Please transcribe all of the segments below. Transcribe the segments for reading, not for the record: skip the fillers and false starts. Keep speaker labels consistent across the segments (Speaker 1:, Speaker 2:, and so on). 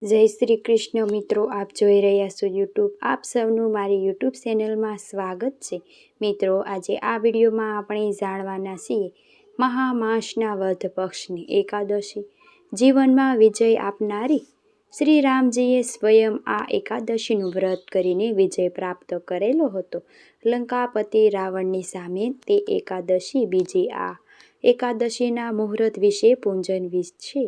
Speaker 1: જય શ્રી કૃષ્ણ મિત્રો, આપ જોઈ રહ્યા છો યુટ્યુબ. આપ સૌનું મારી યુટ્યુબ ચેનલમાં સ્વાગત છે. મિત્રો, આજે આ વિડીયોમાં આપણે જાણવાના છીએ મહામાસના વધ પક્ષની એકાદશી. જીવનમાં વિજય આપનારી શ્રી રામજીએ સ્વયં આ એકાદશીનું વ્રત કરીને વિજય પ્રાપ્ત કરેલો હતો લંકાપતિ રાવણની સામે. તે એકાદશી બીજી. આ એકાદશીના મુહૂર્ત વિશે, પૂજન વિશે,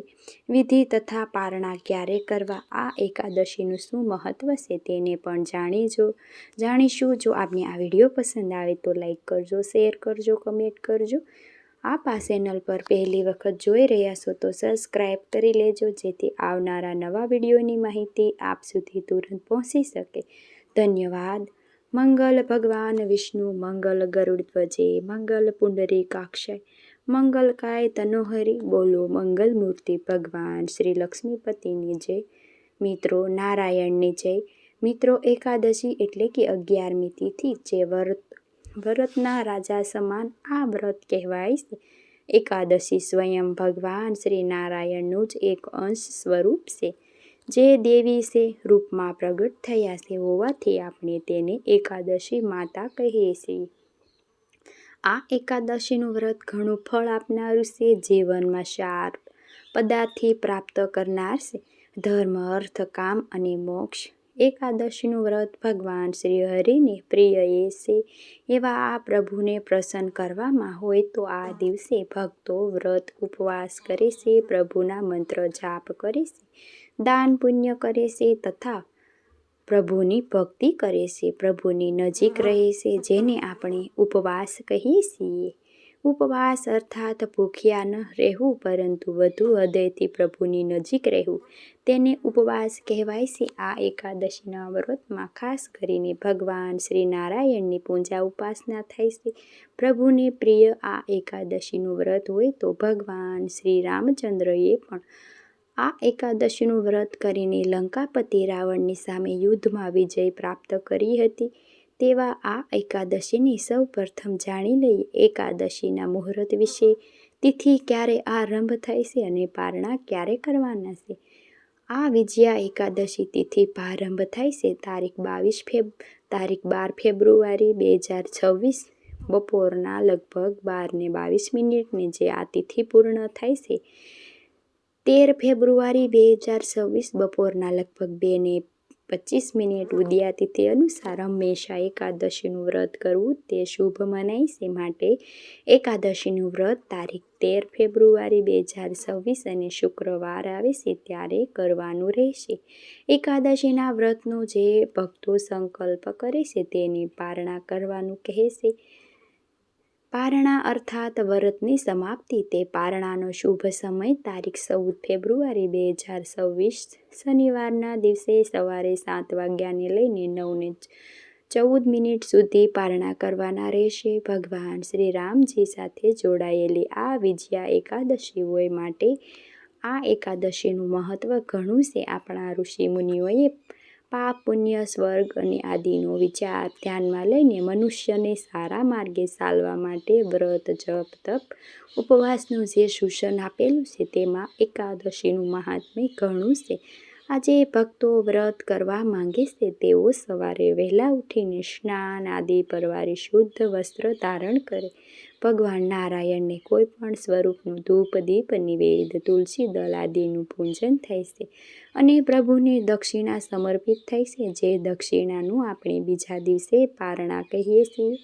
Speaker 1: વિધિ તથા પારણા ક્યારે કરવા, આ એકાદશીનું શું મહત્વ છે તેને પણ જાણીશું. જો આપને આ વિડીયો પસંદ આવે તો લાઈક કરજો, શેર કરજો, કમેન્ટ કરજો. આપ આ ચેનલ પર પહેલી વખત જોઈ રહ્યા છો તો સબસ્ક્રાઈબ કરી લેજો, જેથી આવનારા નવા વિડીયોની માહિતી આપ સુધી તુરંત પહોંચી શકે. ધન્યવાદ. મંગલ ભગવાન વિષ્ણુ, મંગલ ગરુડ ધ્વજે, મંગલ પુંડરીકાક્ષાય, મંગલકાય તનોહરી. બોલો મંગલ મૂર્તિ ભગવાન શ્રી લક્ષ્મીપતિની જય. મિત્રો, નારાયણની જય. મિત્રો, એકાદશી એટલે કે 11મી તિથિ, જે વ્રતના રાજા સમાન આ વ્રત કહેવાય છે. એકાદશી સ્વયં ભગવાન શ્રી નારાયણનું જ એક અંશ સ્વરૂપ છે, જે દેવી છે રૂપમાં પ્રગટ થયા છે હોવાથી આપણે તેને એકાદશી માતા કહીએ છીએ. આ એકાદશીનું વ્રત ઘણું ફળ આપનારું છે, જીવનમાં સાર પદાર્થથી પ્રાપ્ત કરનાર છે, ધર્મ, અર્થ, કામ અને મોક્ષ. એકાદશીનું વ્રત ભગવાન શ્રી હરિને પ્રિય છે. એવા આ પ્રભુને પ્રસન્ન કરવામાં હોય તો આ દિવસે ભક્તો વ્રત ઉપવાસ કરે છે, પ્રભુના મંત્ર જાપ કરે છે, દાન પુણ્ય કરે છે તથા પ્રભુની ભક્તિ કરે છે, પ્રભુની નજીક રહે છે, જેને આપણે ઉપવાસ કહીએ છીએ. ઉપવાસ અર્થાત ભૂખ્યા ન રહેવું, પરંતુ વધુ હૃદયથી પ્રભુની નજીક રહેવું, તેને ઉપવાસ કહેવાય છે. આ એકાદશીના વ્રતમાં ખાસ કરીને ભગવાન શ્રી નારાયણની પૂજા ઉપાસના થાય છે. પ્રભુને પ્રિય આ એકાદશીનું વ્રત હોય તો ભગવાન શ્રી રામચંદ્રએ પણ આ એકાદશીનું વ્રત કરીને લંકાપતિ રાવણની સામે યુદ્ધમાં વિજય પ્રાપ્ત કરી હતી. તેવા આ એકાદશીની સૌ પ્રથમ જાણી લઈએ એકાદશીના મુહૂર્ત વિશે. તિથિ ક્યારે આરંભ થાય છે અને પારણા ક્યારે કરવાના છે. આ વિજયા એકાદશી તિથિ પ્રારંભ થાય છે તારીખ 12 ફેબ્રુઆરી 2026 બપોરના લગભગ 12:22 જે આ તિથિ પૂર્ણ થાય છે 13 ફેબ્રુઆરી 2026 બપોરના લગભગ 2:25 ઉદયા તિથિ અનુસાર. હંમેશા એકાદશીનું વ્રત કરવું તે શુભ મનાય છે, માટે એકાદશીનું વ્રત તારીખ 13 ફેબ્રુઆરી 2026 અને શુક્રવાર આવે છે ત્યારે કરવાનું રહેશે. એકાદશીના વ્રતનો જે ભક્તો સંકલ્પ કરે છે તેને પારણા કરવાનું કહે છે. પારણા અર્થાત વ્રતની સમાપ્તિ. તે પારણાનો શુભ સમય તારીખ 14 ફેબ્રુઆરી 2026 શનિવારના દિવસે સવારે 7 વાગ્યાને લઈને 9:14 સુધી પારણા કરવાના રહેશે. ભગવાન શ્રી રામજી સાથે જોડાયેલી આ વિજયા એકાદશી હોય માટે આ એકાદશીનું મહત્વ ઘણું છે. આપણા ઋષિ મુનિઓએ પાપ, પુણ્ય, સ્વર્ગ અને આદિનો વિચાર ધ્યાનમાં લઈને મનુષ્યને સારા માર્ગે ચાલવા માટે વ્રત, જપ, તપ, ઉપવાસનું જે સૂચન આપેલું છે તેમાં એકાદશીનું મહાત્મ્ય ઘણું છે. આજે ભક્તો વ્રત કરવા માંગે છે તેઓ સવારે વહેલા ઉઠીને સ્નાન આદિ પરવારી શુદ્ધ વસ્ત્ર ધારણ કરે, ભગવાન નારાયણને કોઈ પણ સ્વરૂપનું ધૂપ, દીપ, નિવેદ, તુલસી દળ આદિનું પૂજન થાય છે અને પ્રભુને દક્ષિણા સમર્પિત થાય છે. જે દક્ષિણાનું આપણે બીજા દિવસે પારણા કહીએ છીએ.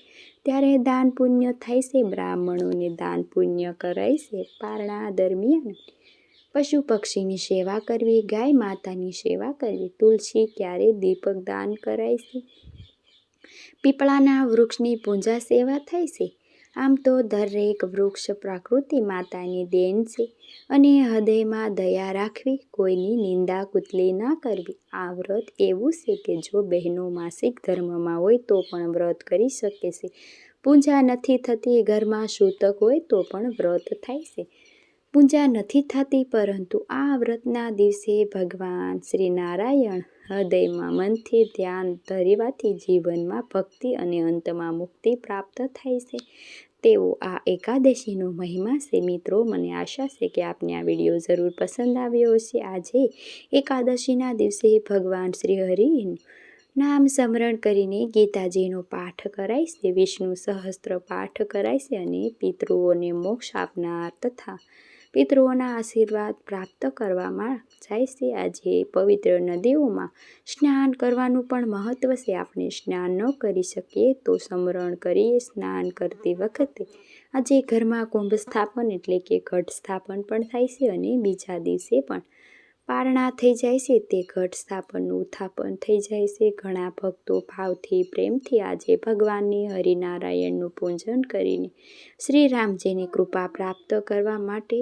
Speaker 1: ત્યારે દાન પુણ્ય થાય છે. બ્રાહ્મણોને દાન પુણ્ય કરાય છે. પારણા દરમિયાન પશુ પક્ષીની સેવા કરવી, ગાય માતાની સેવા કરવી, તુલસી ક્યારે દીપક દાન કરાય છે. પીપળાના વૃક્ષની પૂજા સેવા થાય છે. આમ તો દરેક વૃક્ષ પ્રકૃતિ માતાની દેન છે અને હૃદયમાં દયા રાખવી, કોઈની નિંદા કુતલી ના કરવી. આ વ્રત એવું છે કે જો બહેનો માસિક ધર્મમાં હોય તો પણ વ્રત કરી શકે છે. પૂજા નથી થતી, ઘરમાં સૂતક હોય તો પણ વ્રત થાય છે. પૂજા નથી થતી, પરંતુ આ વ્રતના દિવસે ભગવાન શ્રી નારાયણ હૃદયમાં મનથી ધ્યાન ધરવાથી જીવનમાં ભક્તિ અને અંતમાં મુક્તિ પ્રાપ્ત થાય છે. તેવો આ એકાદશીનો મહિમા છે. મિત્રો, મને આશા છે કે આપને આ વિડીયો જરૂર પસંદ આવ્યો હશે. આજે એકાદશીના દિવસે ભગવાન શ્રી હરિનું નામ સ્મરણ કરીને ગીતાજીનો પાઠ કરાય છે, વિષ્ણુ સહસ્ત્ર પાઠ કરાય છે અને પિતૃઓને મોક્ષ આપનાર તથા પિતૃઓના આશીર્વાદ પ્રાપ્ત કરવામાં જાય છે. આજે પવિત્ર નદીઓમાં સ્નાન કરવાનું પણ મહત્વ છે. આપણે સ્નાન ન કરી શકીએ તો સ્મરણ કરીએ. સ્નાન કરતી વખતે આજે ઘરમાં કુંભ સ્થાપન એટલે કે ઘટ સ્થાપન પણ થાય છે અને બીજા દિવસે પણ પારણા થઈ જાય છે તે ઘટ સ્થાપનનું ઉત્થાપન થઈ જાય છે. ઘણા ભક્તો ભાવથી પ્રેમથી આજે ભગવાનની હરિનારાયણનું પૂજન કરીને શ્રી રામજીની કૃપા પ્રાપ્ત કરવા માટે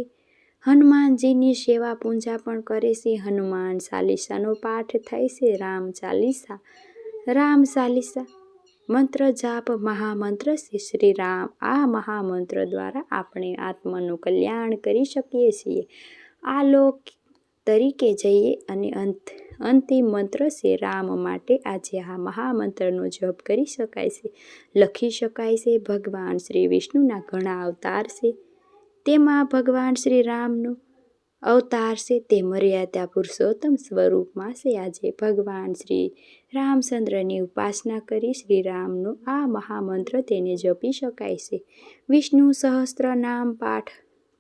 Speaker 1: હનુમાનજીની સેવા પૂજા પણ કરે છે. હનુમાન ચાલીસાનો પાઠ થાય છે. રામ ચાલીસા મંત્ર જાપ મહામંત્ર છે. શ્રી રામ આ મહામંત્ર દ્વારા આપણે આત્માનું કલ્યાણ કરી શકીએ છીએ. આ લોક તરીકે જઈએ અને અંતિમ મંત્ર છે. રામ માટે આજે આ મહામંત્રનો જપ કરી શકાય છે, લખી શકાય છે. ભગવાન શ્રી વિષ્ણુના ઘણા અવતાર છે, તેમાં ભગવાન શ્રી રામનો અવતાર છે તે મર્યાદા પુરુષોત્તમ સ્વરૂપમાં છે. આજે ભગવાન શ્રી રામચંદ્રની ઉપાસના કરી શ્રી રામનો આ મહામંત્ર તેને જપી શકાય છે. વિષ્ણુ સહસ્ત્ર નામ પાઠ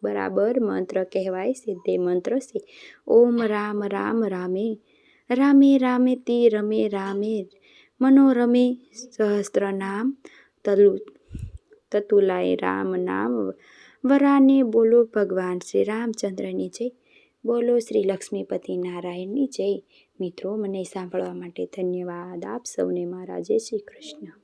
Speaker 1: બરાબર મંત્ર કહેવાય છે. તે મંત્ર છે ઓમ રામ રામ રામે રામે રામેતિ રમે રામે મનોરમે સહસ્ત્ર નામ તતુલાય રામ નામ વરાને. બોલો ભગવાન શ્રી રામચંદ્રની જય. બોલો શ્રી લક્ષ્મીપતિ નારાયણની જય. મિત્રો, મને સાંભળવા માટે ધન્યવાદ. આપ સૌને મારા જય શ્રી કૃષ્ણ.